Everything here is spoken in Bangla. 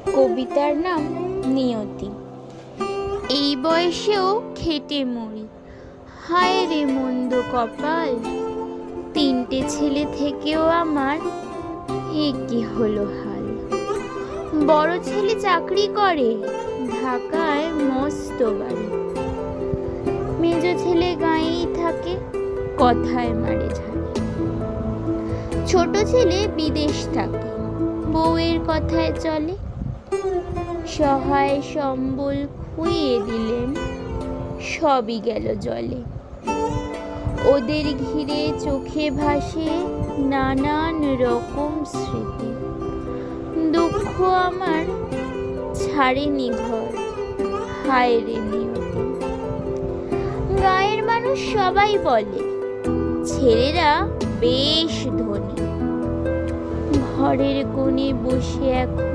কবিতার নাম নিয়তি। এই বয়সেও খেটে মরি, হায় রে মন্দ কপাল। তিনটে ছেলে থেকেও আমার এ কি হলো হাল। বড় ছেলে চাকরি করে, ঢাকায় মস্ত বাড়ি। মেজ ছেলে গাঁয়েই থাকে, কথায় মারে ঝাড়ি। ছোট ছেলে বিদেশ থাকে, বউয়ের কথায় চলে। সহায় সম্বল খুইয়ে দিলেন, সবই গেল জলে। ওদের ঘিরে চোখে ভাসে নানান রকম স্মৃতি। দুঃখ আমার ছাড়েনি ঘর, হায় রে নিয়তি। গাঁয়ের মানুষ সবাই বলে ছেলেরা বেশ ধনী। ঘরের কোণে বসে এখন